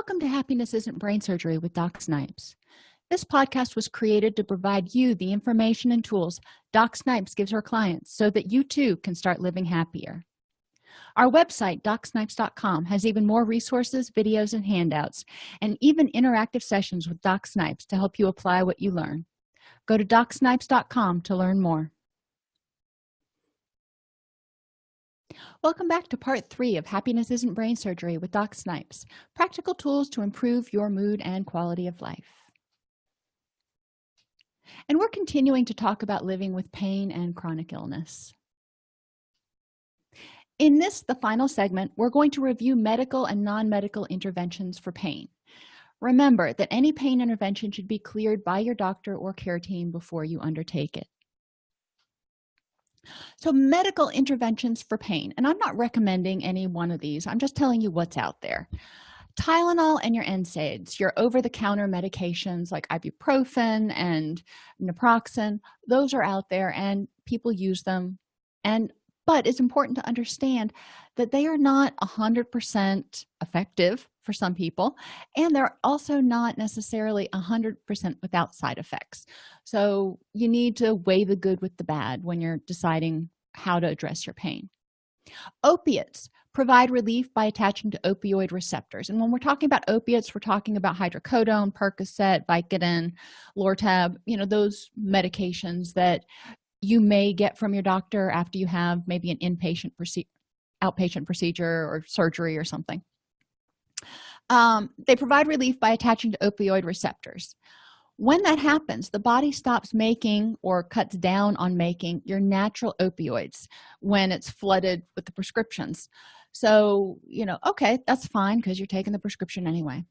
Welcome to Happiness Isn't Brain Surgery with Doc Snipes. This podcast was created to provide you the information and tools Doc Snipes gives her clients so that you too can start living happier. Our website, DocSnipes.com, has even more resources, videos, and handouts, and even interactive sessions with Doc Snipes to help you apply what you learn. Go to DocSnipes.com to learn more. Welcome back to part 3 of Happiness Isn't Brain Surgery with Doc Snipes, practical tools to improve your mood and quality of life. And we're continuing to talk about living with pain and chronic illness. In this, the final segment, we're going to review medical and non-medical interventions for pain. Remember that any pain intervention should be cleared by your doctor or care team before you undertake it. So medical interventions for pain, and I'm not recommending any one of these, I'm just telling you what's out there. Tylenol and your NSAIDs, your over-the-counter medications like ibuprofen and naproxen, those are out there and people use them. But it's important to understand that they are not 100% effective for some people, and they're also not necessarily 100% without side effects. So you need to weigh the good with the bad when you're deciding how to address your pain. Opiates provide relief by attaching to opioid receptors. And when we're talking about opiates, we're talking about hydrocodone, Percocet, Vicodin, Lortab, those medications that you may get from your doctor after you have maybe an outpatient procedure or surgery or something. They provide relief by attaching to opioid receptors. When that happens, the body stops making or cuts down on making your natural opioids when it's flooded with the prescriptions. So, okay, that's fine because you're taking the prescription anyway.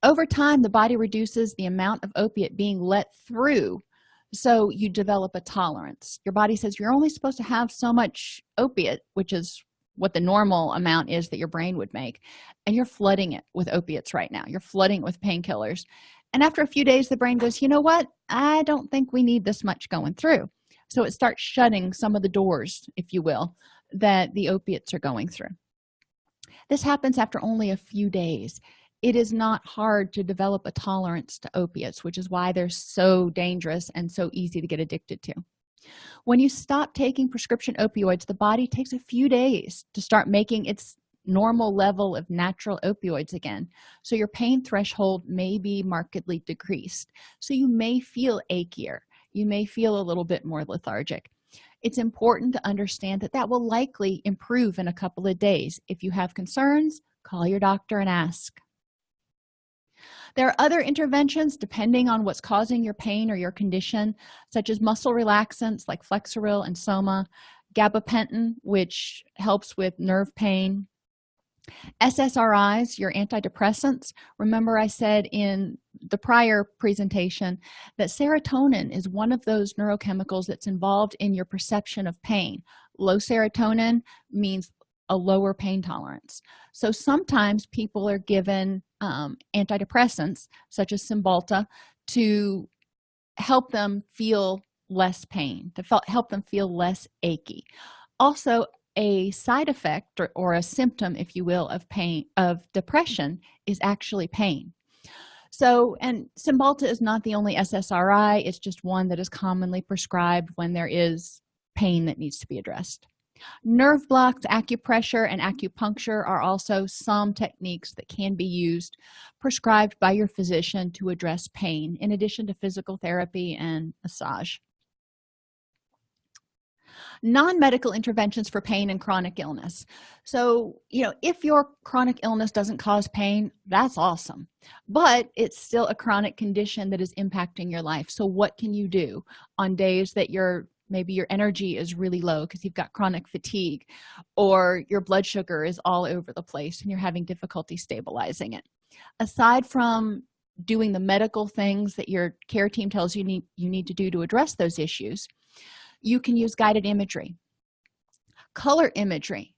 Over time, the body reduces the amount of opiate being let through, so you develop a tolerance. Your body says you're only supposed to have so much opiate, which is what the normal amount is that your brain would make, and you're flooding it with opiates right now. You're flooding it with painkillers. And after a few days, the brain goes, you know what? I don't think we need this much going through. So it starts shutting some of the doors, if you will, that the opiates are going through. This happens after only a few days. It is not hard to develop a tolerance to opiates, which is why they're so dangerous and so easy to get addicted to. When you stop taking prescription opioids, the body takes a few days to start making its normal level of natural opioids again. So your pain threshold may be markedly decreased. So you may feel achier. You may feel a little bit more lethargic. It's important to understand that that will likely improve in a couple of days. If you have concerns, call your doctor and ask. There are other interventions depending on what's causing your pain or your condition, such as muscle relaxants like Flexeril and Soma, gabapentin, which helps with nerve pain, SSRIs, your antidepressants. Remember I said in the prior presentation that serotonin is one of those neurochemicals that's involved in your perception of pain. Low serotonin means a lower pain tolerance. So sometimes people are given antidepressants such as Cymbalta to help them feel less pain, to help them feel less achy. Also, a side effect or a symptom, if you will, of depression is actually pain. So, and Cymbalta is not the only SSRI, it's just one that is commonly prescribed when there is pain that needs to be addressed. Nerve blocks, acupressure, and acupuncture are also some techniques that can be used, prescribed by your physician to address pain, in addition to physical therapy and massage. Non-medical interventions for pain and chronic illness. So, if your chronic illness doesn't cause pain, that's awesome. But it's still a chronic condition that is impacting your life. So what can you do on days that maybe your energy is really low because you've got chronic fatigue, or your blood sugar is all over the place and you're having difficulty stabilizing it? Aside from doing the medical things that your care team tells you need to do to address those issues, you can use guided imagery, color imagery.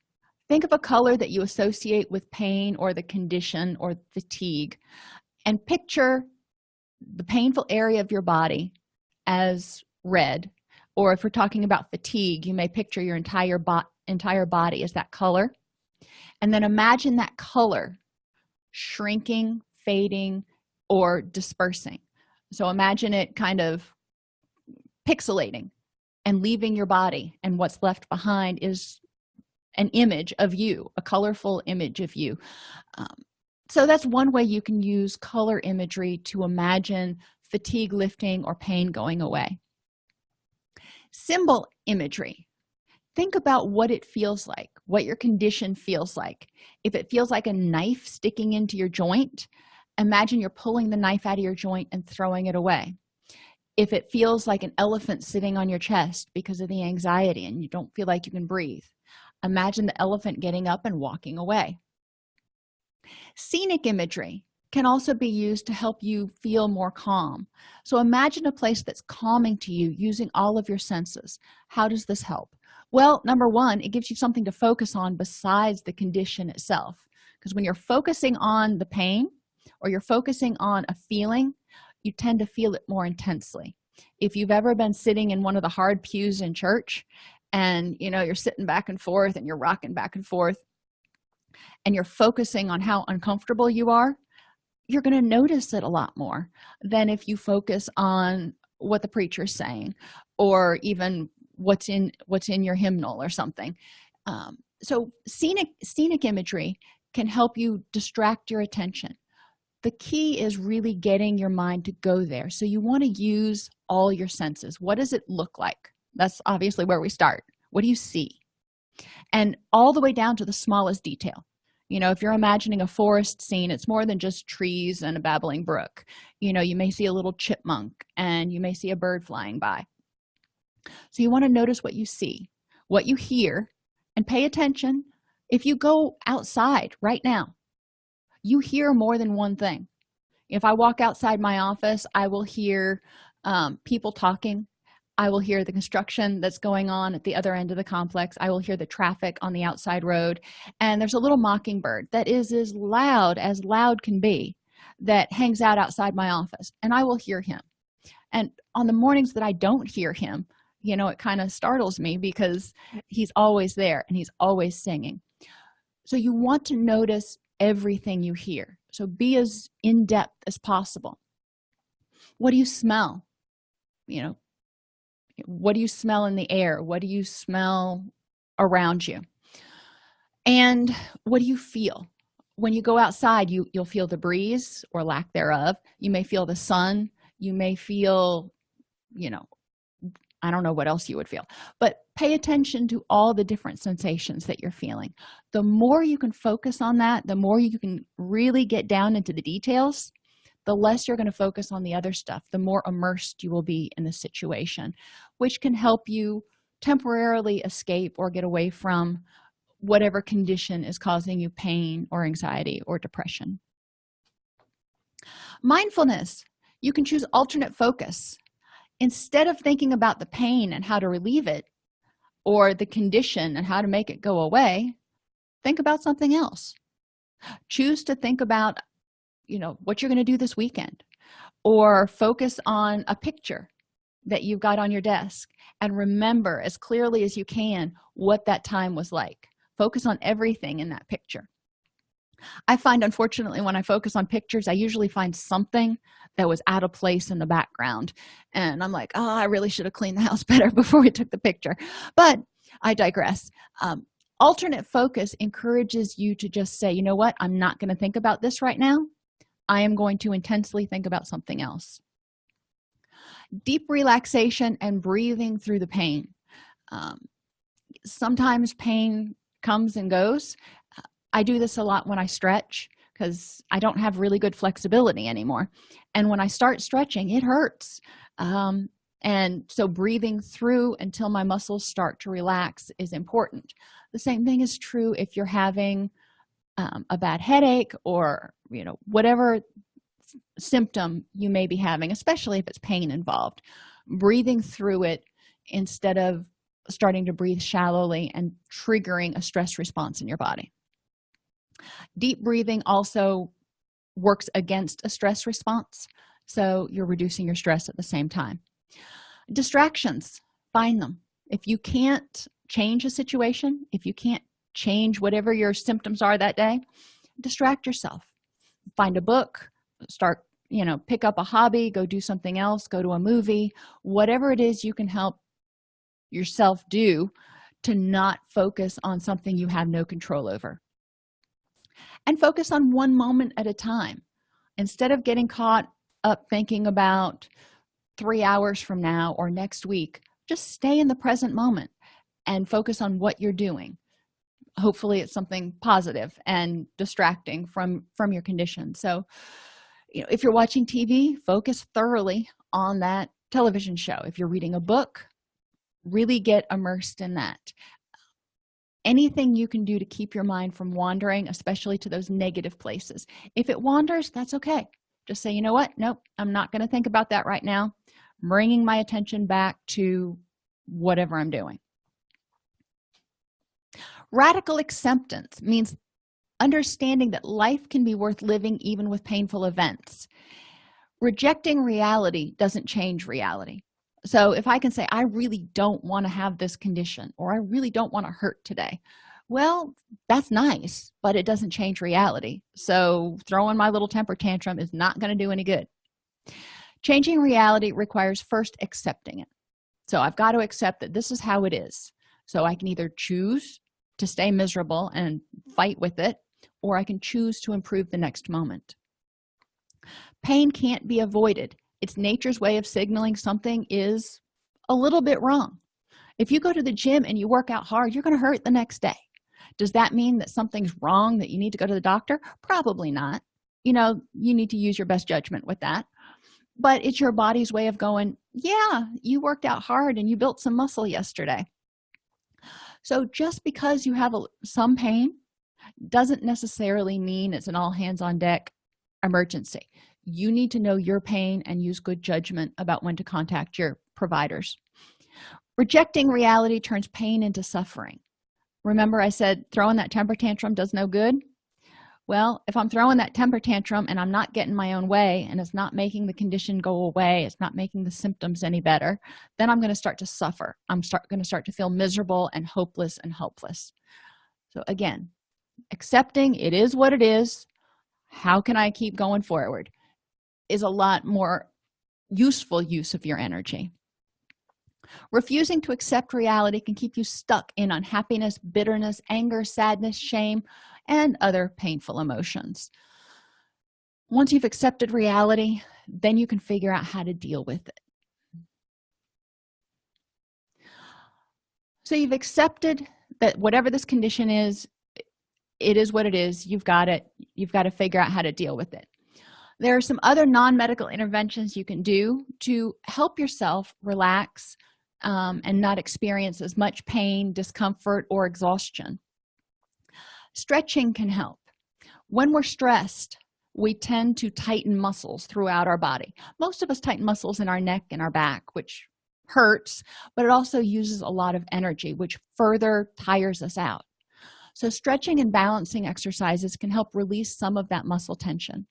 Think of a color that you associate with pain or the condition or fatigue, and picture the painful area of your body as red. Or if we're talking about fatigue, you may picture your entire body as that color. And then imagine that color shrinking, fading or dispersing. So imagine it kind of pixelating and leaving your body, and what's left behind is an image of you, a colorful image of you. So that's one way you can use color imagery to imagine fatigue lifting or pain going away. Symbol imagery. Think about what it feels like, what your condition feels like. If it feels like a knife sticking into your joint, imagine you're pulling the knife out of your joint and throwing it away. If it feels like an elephant sitting on your chest because of the anxiety and you don't feel like you can breathe, imagine the elephant getting up and walking away. Scenic imagery can also be used to help you feel more calm. So imagine a place that's calming to you using all of your senses. How does this help? Well, number one, it gives you something to focus on besides the condition itself. Because when you're focusing on the pain or you're focusing on a feeling, you tend to feel it more intensely. If you've ever been sitting in one of the hard pews in church and you're sitting back and forth and you're rocking back and forth and you're focusing on how uncomfortable you are, you're going to notice it a lot more than if you focus on what the preacher's saying or even what's in your hymnal or something. So scenic imagery can help you distract your attention. The key is really getting your mind to go there. So you want to use all your senses. What does it look like? That's obviously where we start. What do you see? And all the way down to the smallest detail. If you're imagining a forest scene, it's more than just trees and a babbling brook. You may see a little chipmunk and you may see a bird flying by. So you want to notice what you see, what you hear, and pay attention. If you go outside right now, you hear more than one thing. If I walk outside my office, I will hear people talking. I will hear the construction that's going on at the other end of the complex. I will hear the traffic on the outside road. And there's a little mockingbird that is as loud can be, that hangs out outside my office. And I will hear him. And on the mornings that I don't hear him, it kind of startles me because he's always there and he's always singing. So you want to notice everything you hear. So be as in-depth as possible. What do you smell? What do you smell in the air? What do you smell around you? And what do you feel? When you go outside, you'll feel the breeze or lack thereof. You may feel the sun. You may feel, I don't know what else you would feel. But pay attention to all the different sensations that you're feeling. The more you can focus on that, the more you can really get down into the details, the less you're going to focus on the other stuff, the more immersed you will be in the situation, which can help you temporarily escape or get away from whatever condition is causing you pain or anxiety or depression. Mindfulness. You can choose alternate focus. Instead of thinking about the pain and how to relieve it, or the condition and how to make it go away, think about something else. Choose to think about what you're going to do this weekend, or focus on a picture that you've got on your desk and remember as clearly as you can what that time was like. Focus on everything in that picture. I find, unfortunately, when I focus on pictures, I usually find something that was out of place in the background and I'm like, I really should have cleaned the house better before we took the picture. But I digress. Alternate focus encourages you to just say, what, I'm not going to think about this right now. I am going to intensely think about something else. Deep relaxation and breathing through the pain. Sometimes pain comes and goes. I do this a lot when I stretch because I don't have really good flexibility anymore. And when I start stretching, it hurts. And so breathing through until my muscles start to relax is important. The same thing is true if you're having a bad headache or whatever symptom you may be having, especially if it's pain involved. Breathing through it instead of starting to breathe shallowly and triggering a stress response in your body. Deep breathing also works against a stress response, so you're reducing your stress at the same time. Distractions, find them. If you can't change a situation, if you can't change whatever your symptoms are that day, distract yourself. Find a book, start, pick up a hobby, go do something else, go to a movie, whatever it is you can help yourself do to not focus on something you have no control over. And focus on one moment at a time. Instead of getting caught up thinking about 3 hours from now or next week, just stay in the present moment and focus on what you're doing. Hopefully it's something positive and distracting from your condition. So if you're watching TV, focus thoroughly on that television show. If you're reading a book, really get immersed in that. Anything you can do to keep your mind from wandering, especially to those negative places. If it wanders, that's okay. Just say, you know what, nope, I'm not going to think about that right now. I'm bringing my attention back to whatever I'm doing. Radical acceptance means understanding that life can be worth living even with painful events. Rejecting reality doesn't change reality. So if I can say, I really don't want to have this condition, or I really don't want to hurt today, well, that's nice, but it doesn't change reality. So throwing my little temper tantrum is not going to do any good. Changing reality requires first accepting it. So I've got to accept that this is how it is. So I can either choose to stay miserable and fight with it, or I can choose to improve the next moment. Pain can't be avoided. It's nature's way of signaling something is a little bit wrong. If you go to the gym and you work out hard, you're going to hurt the next day. Does that mean that something's wrong, that you need to go to the doctor? Probably not. You need to use your best judgment with that. But it's your body's way of going, yeah, you worked out hard and you built some muscle yesterday. So just because you have some pain doesn't necessarily mean it's an all hands on deck emergency. You need to know your pain and use good judgment about when to contact your providers. Rejecting reality turns pain into suffering. Remember I said throwing that temper tantrum does no good? Well, if I'm throwing that temper tantrum and I'm not getting my own way and it's not making the condition go away, it's not making the symptoms any better, then I'm going to start to suffer. I'm going to start to feel miserable and hopeless and helpless. So again, accepting it is what it is, how can I keep going forward, is a lot more useful use of your energy. Refusing to accept reality can keep you stuck in unhappiness, bitterness, anger, sadness, shame, and other painful emotions. Once you've accepted reality, then you can figure out how to deal with it. So you've accepted that whatever this condition is, it is what it is. You've got it. You've got to figure out how to deal with it. There are some other non-medical interventions you can do to help yourself relax and not experience as much pain, discomfort, or exhaustion. Stretching can help. When we're stressed, we tend to tighten muscles throughout our body. Most of us tighten muscles in our neck and our back, which hurts, but it also uses a lot of energy, which further tires us out. So stretching and balancing exercises can help release some of that muscle tension.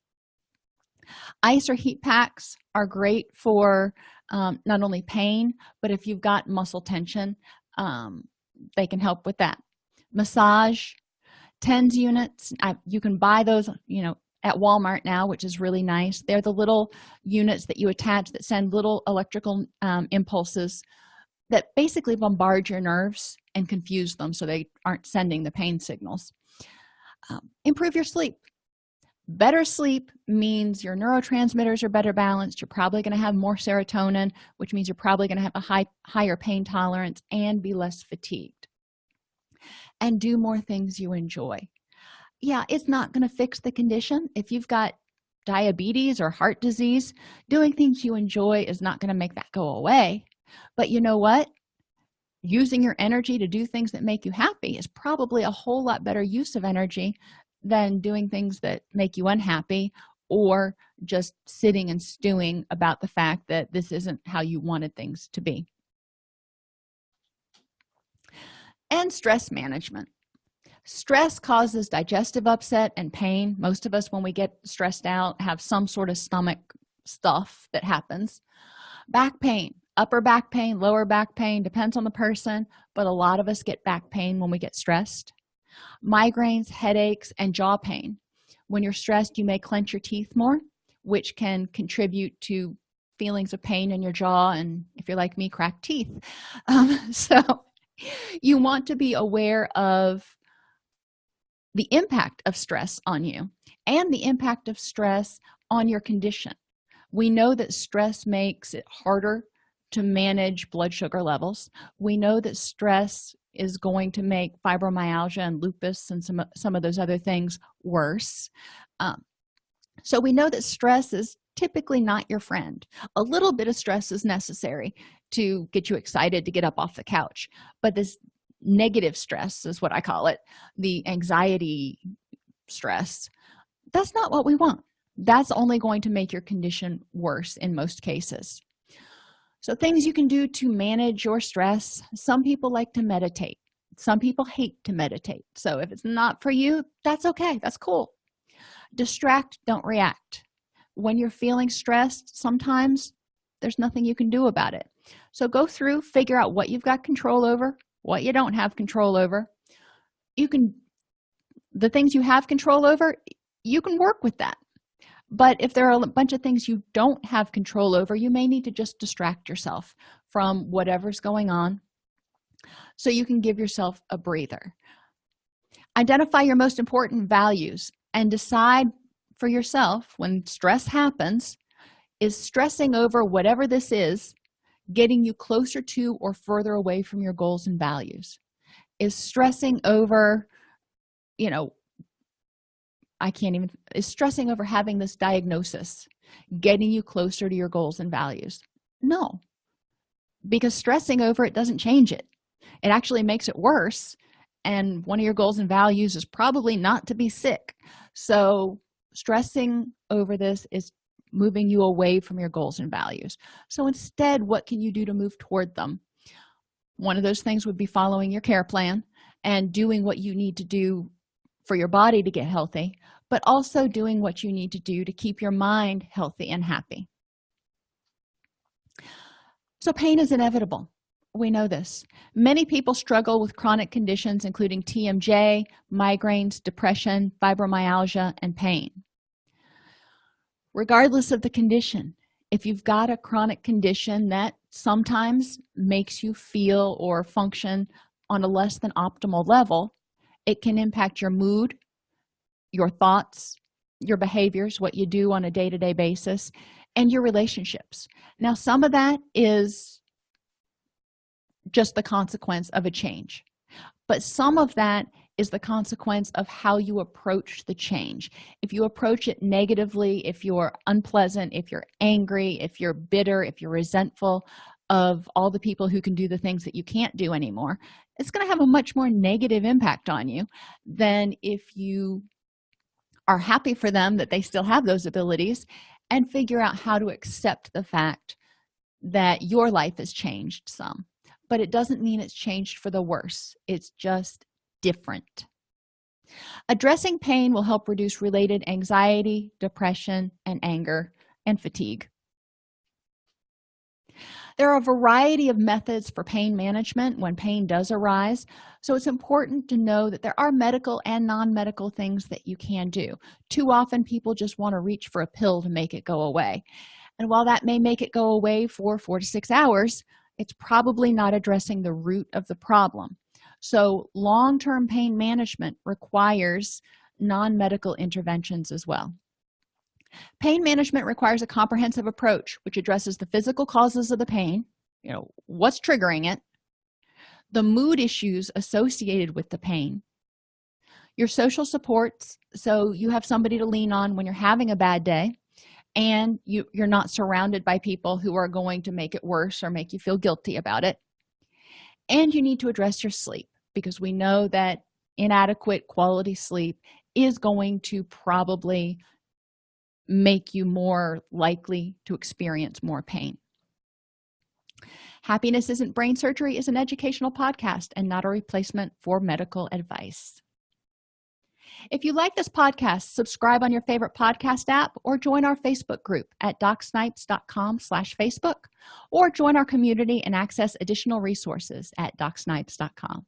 Ice or heat packs are great for not only pain, but if you've got muscle tension, they can help with that. Massage, TENS units, you can buy those, at Walmart now, which is really nice. They're the little units that you attach that send little electrical impulses that basically bombard your nerves and confuse them so they aren't sending the pain signals. Improve your sleep. Better sleep means your neurotransmitters are better balanced. You're probably going to have more serotonin, which means you're probably going to have a higher pain tolerance and be less fatigued. And do more things you enjoy. Yeah, it's not going to fix the condition. If you've got diabetes or heart disease, doing things you enjoy is not going to make that go away. But you know what? Using your energy to do things that make you happy is probably a whole lot better use of energy than doing things that make you unhappy or just sitting and stewing about the fact that this isn't how you wanted things to be. And stress management. Stress causes digestive upset and pain. Most of us, when we get stressed out, have some sort of stomach stuff that happens. Back pain, upper back pain, lower back pain, depends on the person, but a lot of us get back pain when we get stressed. Migraines, headaches, and jaw pain. When you're stressed, you may clench your teeth more. which can contribute to feelings of pain in your jaw, and if you're like me, cracked teeth. So you want to be aware of the impact of stress on you and the impact of stress on your condition. We know that stress makes it harder to manage blood sugar levels. We know that stress is going to make fibromyalgia and lupus and some of those other things worse. So we know that stress is typically not your friend. A little bit of stress is necessary to get you excited to get up off the couch, but this negative stress is what I call it, the anxiety stress, that's not what we want. That's only going to make your condition worse in most cases. So things you can do to manage your stress: some people like to meditate, some people hate to meditate. So if it's not for you, that's okay, that's cool. Distract, don't react. When you're feeling stressed, sometimes there's nothing you can do about it. So go through, figure out what you've got control over, what you don't have control over. The things you have control over, you can work with that. But if there are a bunch of things you don't have control over, you may need to just distract yourself from whatever's going on so you can give yourself a breather. Identify your most important values and decide for yourself, when stress happens, is stressing over whatever this is getting you closer to or further away from your goals and values? Is stressing over, is stressing over having this diagnosis getting you closer to your goals and values? No, because stressing over it doesn't change it. It actually makes it worse, and one of your goals and values is probably not to be sick. So stressing over this is moving you away from your goals and values. So instead, what can you do to move toward them? One of those things would be following your care plan and doing what you need to do for your body to get healthy, but also doing what you need to do to keep your mind healthy and happy. So pain is inevitable. We know this. Many people struggle with chronic conditions, including TMJ, migraines, depression, fibromyalgia, and pain. Regardless of the condition, if you've got a chronic condition that sometimes makes you feel or function on a less than optimal level, it can impact your mood, your thoughts, your behaviors, what you do on a day-to-day basis, and your relationships. Now, some of that is just the consequence of a change, but some of that is the consequence of how you approach the change. If you approach it negatively, if you're unpleasant, if you're angry, if you're bitter, if you're resentful of all the people who can do the things that you can't do anymore, it's going to have a much more negative impact on you than if you are happy for them that they still have those abilities and figure out how to accept the fact that your life has changed some. But it doesn't mean it's changed for the worse. It's just different. Addressing pain will help reduce related anxiety, depression, and anger, and fatigue. There are a variety of methods for pain management when pain does arise, so it's important to know that there are medical and non-medical things that you can do. Too often people just want to reach for a pill to make it go away. And while that may make it go away for 4 to 6 hours, it's probably not addressing the root of the problem. So long-term pain management requires non-medical interventions as well. Pain management requires a comprehensive approach which addresses the physical causes of the pain, what's triggering it, the mood issues associated with the pain, your social supports, so you have somebody to lean on when you're having a bad day, and you're not surrounded by people who are going to make it worse or make you feel guilty about it. And you need to address your sleep, because we know that inadequate quality sleep is going to probably make you more likely to experience more pain. Happiness Isn't Brain Surgery is an educational podcast and not a replacement for medical advice. If you like this podcast, subscribe on your favorite podcast app or join our Facebook group at docsnipes.com/Facebook, or join our community and access additional resources at docsnipes.com.